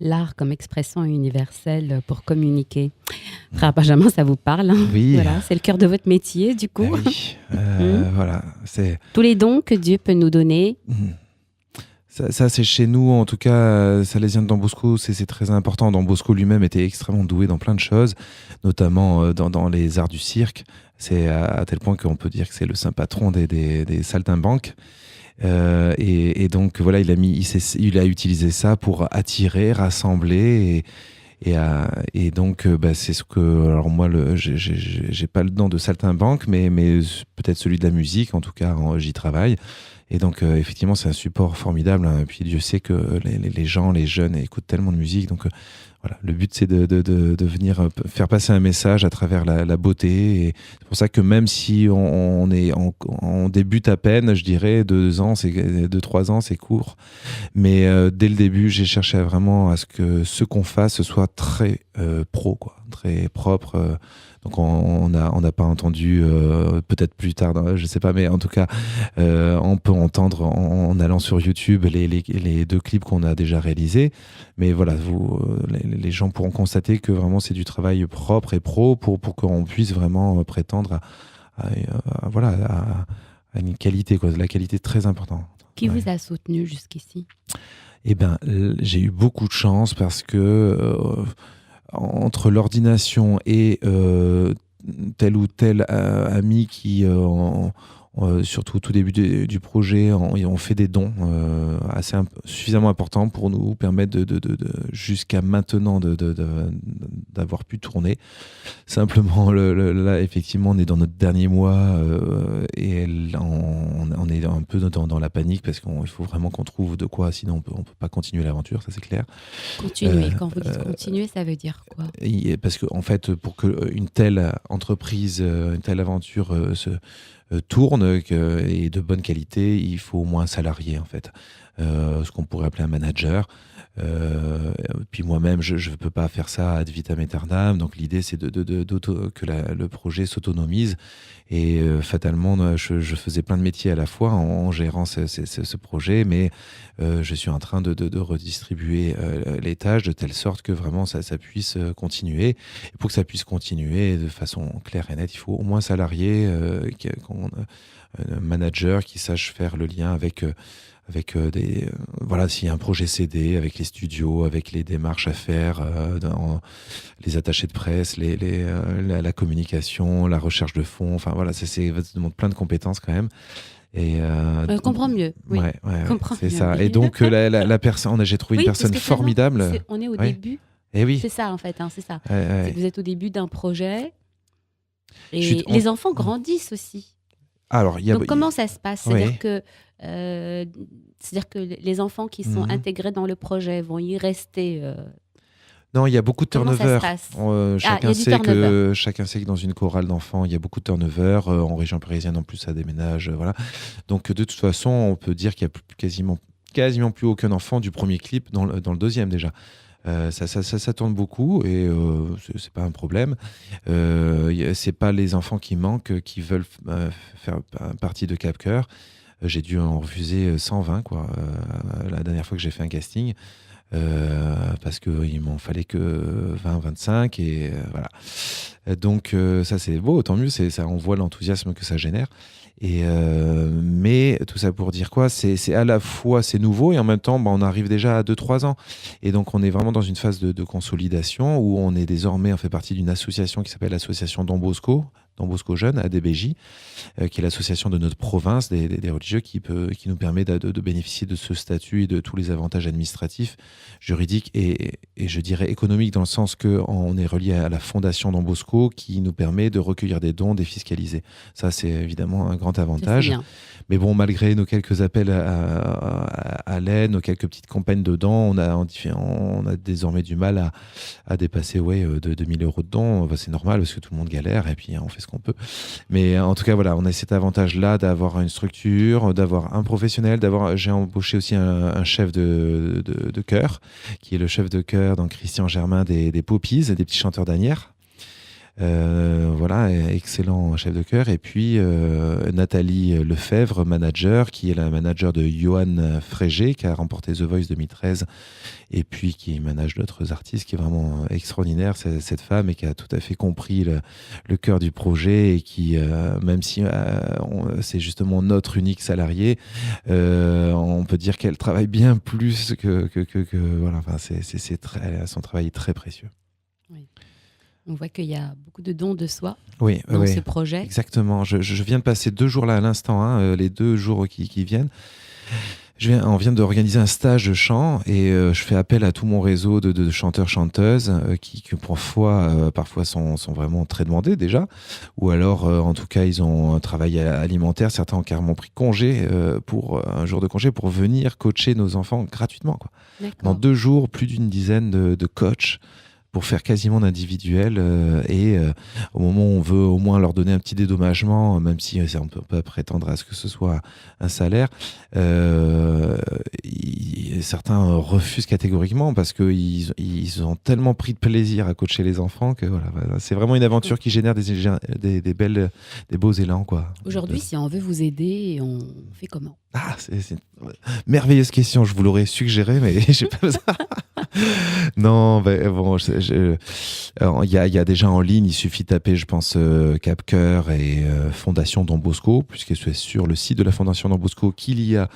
L'art comme expression universelle pour communiquer. Frère Benjamin, ça vous parle, hein ? Oui. Voilà, c'est le cœur de votre métier, du coup. Oui. Voilà, c'est... Tous les dons que Dieu peut nous donner. Ça, c'est chez nous, en tout cas, Salésien de Don Bosco, c'est très important. Don Bosco lui-même était extrêmement doué dans plein de choses, notamment dans les arts du cirque. C'est à tel point qu'on peut dire que c'est le saint patron des saltimbanques. Et donc, voilà, il a utilisé ça pour attirer, rassembler et donc c'est ce que, alors moi j'ai pas le don de saltimbanque, mais peut-être celui de la musique, en tout cas j'y travaille. Et donc, effectivement, c'est un support formidable. Et puis, Dieu sait que les gens, les jeunes écoutent tellement de musique. Donc, voilà, le but c'est de venir faire passer un message à travers la beauté. Et c'est pour ça que même si on débute à peine, je dirais 2-3 ans, c'est court. Mais dès le début, j'ai cherché vraiment à ce que ce qu'on fasse soit très pro, quoi, très propre. Donc on n'a pas entendu, peut-être plus tard, je sais pas, mais en tout cas, on peut entendre en allant sur YouTube les 2 clips qu'on a déjà réalisés. Mais voilà, les gens pourront constater que vraiment c'est du travail propre et pro pour qu'on puisse vraiment prétendre à une qualité, quoi. La qualité est très importante. Qui vous a soutenu jusqu'ici ? Eh bien, j'ai eu beaucoup de chance parce que entre l'ordination et tel ou tel ami qui, surtout au tout début du projet, ont fait des dons suffisamment importants pour nous permettre jusqu'à maintenant d'avoir pu tourner. Simplement, là, effectivement, on est dans notre dernier mois et on est un peu dans la panique parce qu'il faut vraiment qu'on trouve de quoi, sinon on peut pas continuer l'aventure, ça c'est clair. Continuer, quand vous dites continuer, ça veut dire quoi ? Parce qu'en fait, pour qu'une telle entreprise, une telle aventure tourne et de bonne qualité, il faut au moins un salarié en fait, ce qu'on pourrait appeler un manager. Puis moi-même, je ne peux pas faire ça ad vitam aeternam. Donc l'idée, c'est que le projet s'autonomise. Et fatalement, je faisais plein de métiers à la fois en gérant ce projet, mais je suis en train de redistribuer les tâches de telle sorte que vraiment ça puisse continuer. Et pour que ça puisse continuer de façon claire et nette, il faut au moins un salarié, un manager qui sache faire le lien avec s'il y a un projet CD, avec les studios, avec les démarches à faire, les attachés de presse, la communication, la recherche de fonds, enfin voilà, ça demande plein de compétences quand même. Et on comprend mieux. Oui. Ouais, c'est ça. Et donc la personne, j'ai trouvé une personne formidable. On est au début. Et oui. C'est ça en fait, c'est ça. Ouais. Vous êtes au début d'un projet et les enfants grandissent aussi. Alors, donc comment ça se passe ? C'est-à-dire que les enfants qui sont intégrés dans le projet vont y rester. Non, il y a beaucoup de turnover. Chacun sait que dans une chorale d'enfants, il y a beaucoup de turnover. En région parisienne, en plus, ça déménage. Voilà. Donc, de toute façon, on peut dire qu'il y a quasiment plus aucun enfant du premier clip dans le deuxième déjà. Ça tourne beaucoup et c'est pas un problème. C'est pas les enfants qui manquent qui veulent faire partie de Cap Cœur. J'ai dû en refuser 120 la dernière fois que j'ai fait un casting parce qu'il m'en fallait que 20-25 et voilà. Donc ça c'est beau, tant mieux, ça, on voit l'enthousiasme que ça génère. Mais tout ça pour dire quoi, c'est à la fois c'est nouveau et en même temps on arrive déjà à 2-3 ans et donc on est vraiment dans une phase de consolidation où on fait partie d'une association qui s'appelle l'association Don Bosco Jeunes, ADBJ, qui est l'association de notre province des religieux qui nous permet de bénéficier de ce statut et de tous les avantages administratifs, juridiques et je dirais économiques, dans le sens qu'on est relié à la fondation Don Bosco qui nous permet de recueillir des dons défiscalisés. Ça, c'est évidemment un grand avantage. Mais bon, malgré nos quelques appels à l'aide, nos quelques petites campagnes de dons, on a désormais du mal à dépasser de 2000 € de dons. C'est normal parce que tout le monde galère et puis on fait ce qu'on peut. Mais en tout cas, voilà, on a cet avantage-là d'avoir une structure, d'avoir un professionnel, j'ai embauché aussi un chef de chœur, qui est le chef de chœur, donc Christian Germain des Poppies, des petits chanteurs d'Asnières. Voilà, excellent chef de chœur. Et puis Nathalie Lefebvre, manager, qui est la manager de Johan Frégé, qui a remporté The Voice 2013, et puis qui manage d'autres artistes, qui est vraiment extraordinaire, cette femme, et qui a tout à fait compris le cœur du projet, et qui, même si c'est justement notre unique salarié, on peut dire qu'elle travaille bien plus que voilà. Enfin, son travail est très précieux. Oui. On voit qu'il y a beaucoup de dons de soi dans ce projet. Exactement. Je viens de passer 2 jours là à l'instant, les 2 jours qui viennent. On vient d'organiser un stage de chant et je fais appel à tout mon réseau de chanteurs-chanteuses qui parfois sont vraiment très demandés déjà, ou alors en tout cas ils ont un travail alimentaire. Certains ont carrément pris congé pour un jour de congé pour venir coacher nos enfants gratuitement, quoi. Dans 2 jours, plus d'une dizaine de coachs pour faire quasiment d'individuel au moment où on veut au moins leur donner un petit dédommagement, même si on ne peut pas prétendre à ce que ce soit un salaire, certains refusent catégoriquement parce qu'ils ont tellement pris de plaisir à coacher les enfants que voilà, c'est vraiment une aventure qui génère des beaux élans, quoi. Aujourd'hui, si on veut vous aider, on fait comment ? C'est une merveilleuse question, je vous l'aurais suggéré, mais j'ai pas besoin. Non, il y a déjà en ligne, il suffit de taper, je pense, Cap-Cœur et Fondation Don Bosco, puisque c'est sur le site de la Fondation Don Bosco qu'il y a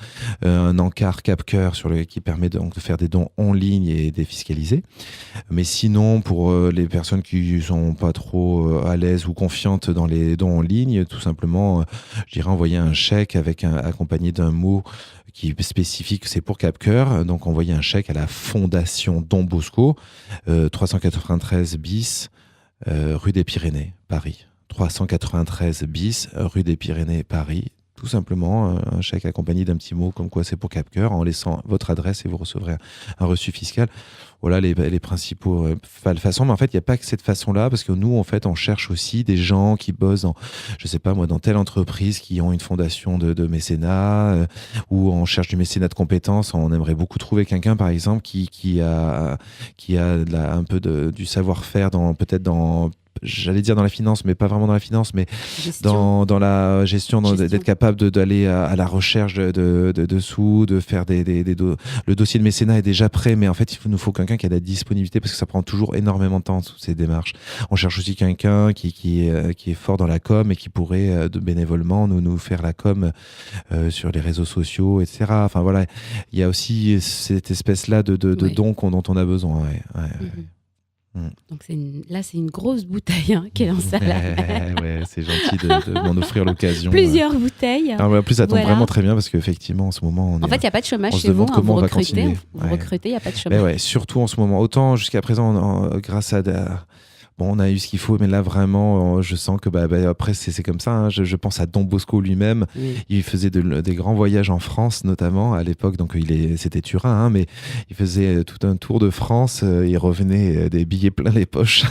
un encart Cap-Cœur qui permet donc de faire des dons en ligne et défiscalisés. Mais sinon, pour les personnes qui sont pas trop à l'aise ou confiantes dans les dons en ligne, tout simplement, je dirais envoyer un chèque accompagné d'un mot qui est spécifique, c'est pour Cap-Cœur. Donc, envoyer un chèque à la Fondation Don Bosco, 393 bis, rue des Pyrénées, Paris. 393 bis, rue des Pyrénées, Paris. Tout simplement, un chèque accompagné d'un petit mot comme quoi c'est pour Cap-Cœur, en laissant votre adresse et vous recevrez un reçu fiscal. Voilà les principaux façons. Mais en fait, il n'y a pas que cette façon-là, parce que nous, en fait, on cherche aussi des gens qui bossent dans telle entreprise, qui ont une fondation de mécénat, ou on cherche du mécénat de compétences. On aimerait beaucoup trouver quelqu'un, par exemple, qui a un peu du savoir-faire j'allais dire dans la finance, mais pas vraiment dans la finance, mais dans la gestion, d'être capable d'aller à la recherche de sous, de faire le dossier de mécénat est déjà prêt, mais en fait, il nous faut quelqu'un qui a de la disponibilité, parce que ça prend toujours énormément de temps, toutes ces démarches. On cherche aussi quelqu'un qui est fort dans la com et qui pourrait, bénévolement, nous faire la com sur les réseaux sociaux, etc. Enfin, voilà. Il y a aussi cette espèce-là de dons dont on a besoin. Donc c'est une grosse bouteille qui est dans ça. Ouais, c'est gentil de m'en offrir l'occasion. Plusieurs bouteilles. Alors, en plus, ça tombe vraiment très bien parce qu'effectivement, en ce moment, en fait, il n'y a pas de chômage chez vous. Vous recrutez, il n'y a pas de chômage. Ouais, surtout en ce moment. Autant jusqu'à présent, grâce à on a eu ce qu'il faut, mais là vraiment, je sens que après c'est comme ça. Hein. Je pense à Don Bosco lui-même. Oui. Il faisait des grands voyages en France, notamment à l'époque. Donc c'était Turin, hein, mais il faisait tout un tour de France. Il revenait des billets plein les poches.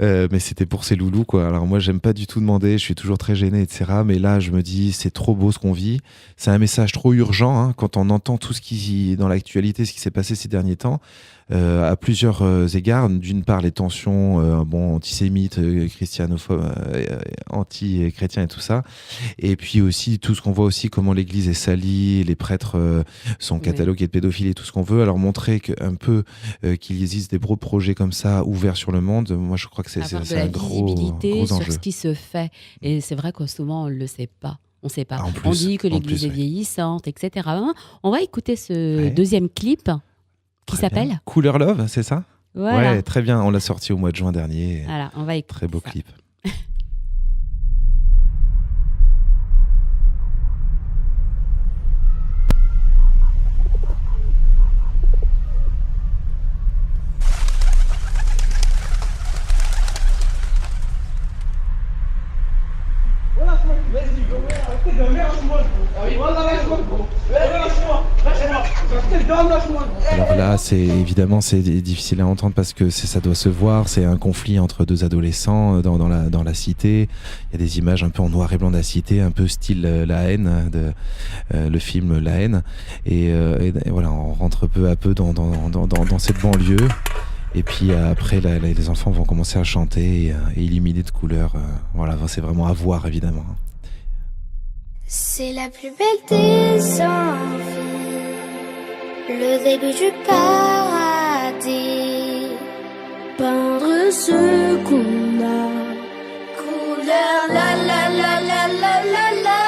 Mais c'était pour ses loulous, quoi. Alors moi, j'aime pas du tout demander. Je suis toujours très gêné, etc. Mais là, je me dis, c'est trop beau ce qu'on vit. C'est un message trop urgent, hein, quand on entend tout ce qui dans l'actualité, ce qui s'est passé ces derniers temps. À plusieurs égards. D'une part, les tensions antisémites, christianophobes, anti-chrétiens et tout ça. Et puis aussi, tout ce qu'on voit aussi, comment l'Église est salie, les prêtres sont catalogués de pédophiles et tout ce qu'on veut. Alors montrer qu'il existe des gros projets comme ça, ouverts sur le monde, moi je crois que c'est un gros enjeu. Sur ce qui se fait. Et c'est vrai que souvent, on ne le sait pas. On ne sait pas. On dit que l'Église est vieillissante, etc. On va écouter ce deuxième clip. Qui s'appelle Couleur Love, c'est ça ? Voilà. Ouais, très bien. On l'a sorti au mois de juin dernier. Voilà, on va écouter très beau clip. Alors là, c'est difficile à entendre parce que ça doit se voir. C'est un conflit entre deux adolescents dans la cité. Il y a des images un peu en noir et blanc de la cité, un peu style La Haine, le film La Haine. Et voilà, on rentre peu à peu dans cette banlieue. Et puis après, les enfants vont commencer à chanter et illuminer de couleurs. Voilà, c'est vraiment à voir, évidemment. C'est la plus belle des envies, le début du paradis. Peindre ce qu'on a, couleur la la la la la la la.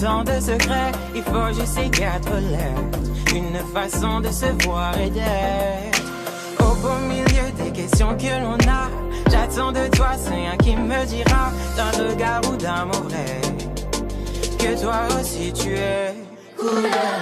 Tant de secrets, il faut juste y quatre lettres. Une façon de se voir et d'être. Au beau milieu des questions que l'on a, j'attends de toi, c'est un qui me dira, d'un regard ou d'un mot vrai, que toi aussi tu es couleur.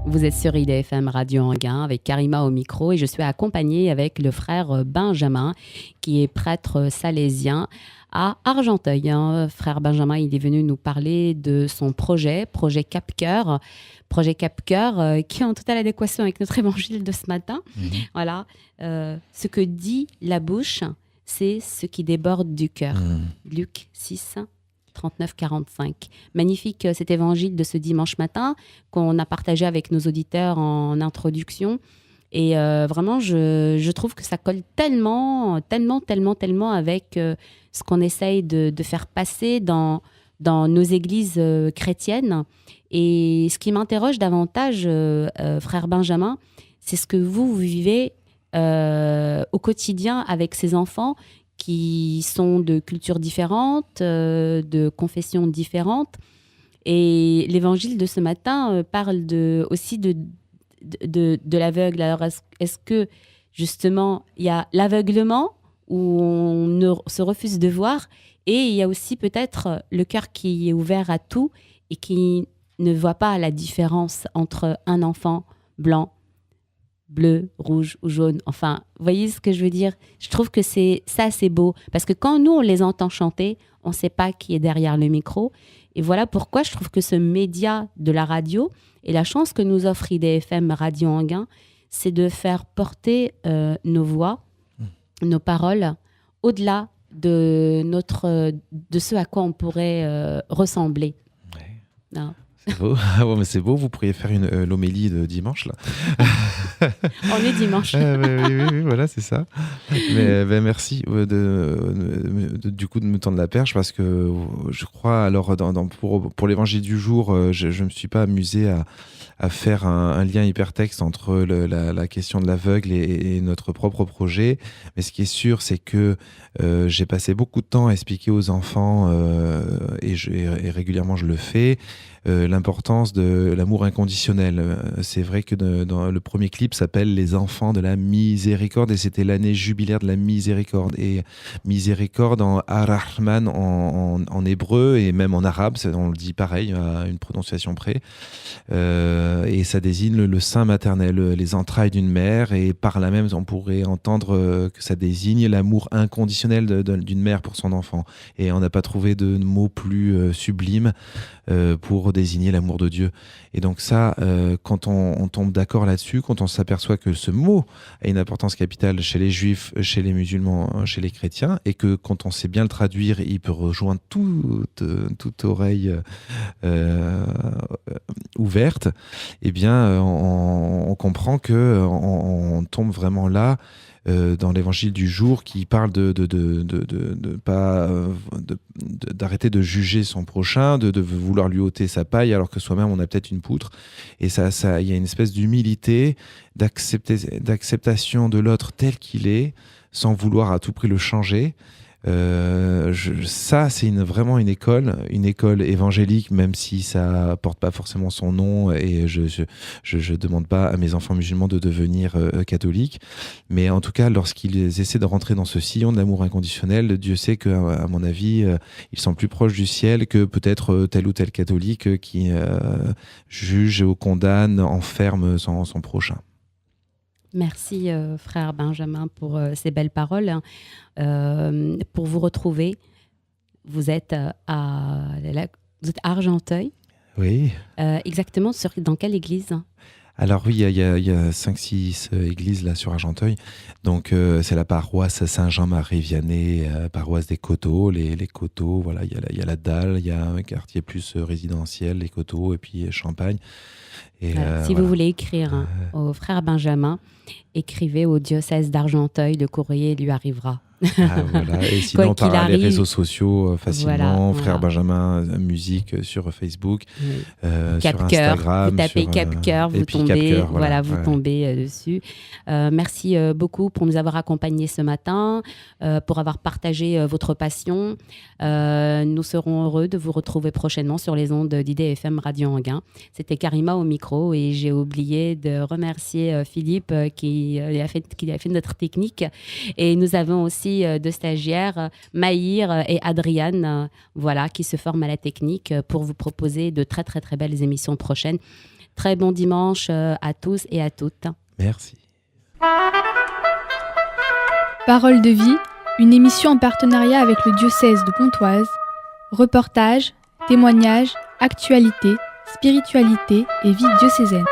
Vous êtes sur IDFM Radio Anguin avec Karima au micro et je suis accompagnée avec le frère Benjamin qui est prêtre salésien à Argenteuil. Frère Benjamin, il est venu nous parler de son projet Cap-Cœur. Projet Cap-Cœur qui est en totale adéquation avec notre évangile de ce matin. Voilà. Ce que dit la bouche, c'est ce qui déborde du cœur. Luc 6, 39-45. Magnifique cet évangile de ce dimanche matin qu'on a partagé avec nos auditeurs en introduction. Et vraiment, je trouve que ça colle tellement avec ce qu'on essaye de faire passer dans nos églises chrétiennes. Et ce qui m'interroge davantage, frère Benjamin, c'est ce que vous vivez au quotidien avec ces enfants qui sont de cultures différentes, de confessions différentes. Et l'évangile de ce matin parle aussi de l'aveugle. Alors, est-ce que, justement, il y a l'aveuglement où on se refuse de voir et il y a aussi peut-être le cœur qui est ouvert à tout et qui ne voit pas la différence entre un enfant blanc, bleu, rouge ou jaune. Enfin, vous voyez ce que je veux dire? Je trouve que c'est beau. Parce que quand nous, on les entend chanter, on ne sait pas qui est derrière le micro. Et voilà pourquoi je trouve que ce média de la radio et la chance que nous offre IDFM Radio Anguin, c'est de faire porter nos voix, nos paroles, au-delà de ce à quoi on pourrait ressembler. Non. C'est beau. Ouais, mais c'est beau, vous pourriez faire l'homélie de dimanche, là. On est dimanche. Oui, voilà, c'est ça. Mais merci du coup de me tendre la perche, parce que je crois, alors pour l'évangile du jour, je me suis pas amusé à faire un lien hypertexte entre la question de l'aveugle et notre propre projet. Mais ce qui est sûr, c'est que j'ai passé beaucoup de temps à expliquer aux enfants, et régulièrement je le fais, l'importance de l'amour inconditionnel. C'est vrai que dans le premier clip s'appelle Les enfants de la miséricorde, et c'était l'année jubilaire de la miséricorde. Et miséricorde en Ar-Rahman en hébreu et même en arabe, on le dit pareil à une prononciation près. Et ça désigne le sein maternel, les entrailles d'une mère, et par là même on pourrait entendre que ça désigne l'amour inconditionnel d'une mère pour son enfant. Et on n'a pas trouvé de mot plus sublime pour désigner l'amour de Dieu. Et donc ça, quand on tombe d'accord là-dessus, quand on s'aperçoit que ce mot a une importance capitale chez les juifs, chez les musulmans, chez les chrétiens, et que quand on sait bien le traduire, il peut rejoindre toute oreille ouverte, eh bien on comprend que on tombe vraiment là dans l'évangile du jour, qui parle d'arrêter de juger son prochain, de vouloir lui ôter sa paille alors que soi-même on a peut-être une poutre. Et ça, il y a une espèce d'humilité, d'acceptation de l'autre tel qu'il est, sans vouloir à tout prix le changer. Ça, c'est vraiment une école évangélique, même si ça porte pas forcément son nom, et je demande pas à mes enfants musulmans de devenir catholiques, mais en tout cas, lorsqu'ils essaient de rentrer dans ce sillon de l'amour inconditionnel, Dieu sait que, à mon avis, ils sont plus proches du ciel que peut-être tel ou tel catholique qui juge ou condamne, enferme son prochain. Merci, frère Benjamin, pour ces belles paroles. Pour vous retrouver, vous êtes à Argenteuil. Oui. Exactement, dans quelle église ? Alors oui, il y a 5-6 églises là sur Argenteuil. Donc c'est la paroisse Saint-Jean-Marie-Vianney, paroisse des Coteaux, les Coteaux. Voilà, il y a la Dalle, il y a un quartier plus résidentiel, les Coteaux, et puis Champagne. Et, si vous voulez écrire au frère Benjamin, écrivez au diocèse d'Argenteuil, le courrier lui arrivera. Voilà. Et sinon, par les réseaux sociaux, facilement, frère Benjamin musique sur Facebook, sur Instagram. Vous tapez Cap-Cœur, vous tombez, vous tombez dessus. Merci beaucoup pour nous avoir accompagnés ce matin, pour avoir partagé votre passion. Nous serons heureux de vous retrouver prochainement sur les ondes d'IDFM Radio Anguin. C'était Karima au micro, et j'ai oublié de remercier Philippe qui a fait notre technique. Et nous avons aussi de stagiaires, Maïr et Adriane, qui se forment à la technique pour vous proposer de très très très belles émissions prochaines. Très bon dimanche à tous et à toutes. Merci. Parole de vie, une émission en partenariat avec le diocèse de Pontoise. Reportages, témoignages, actualités, spiritualité et vie diocésaine.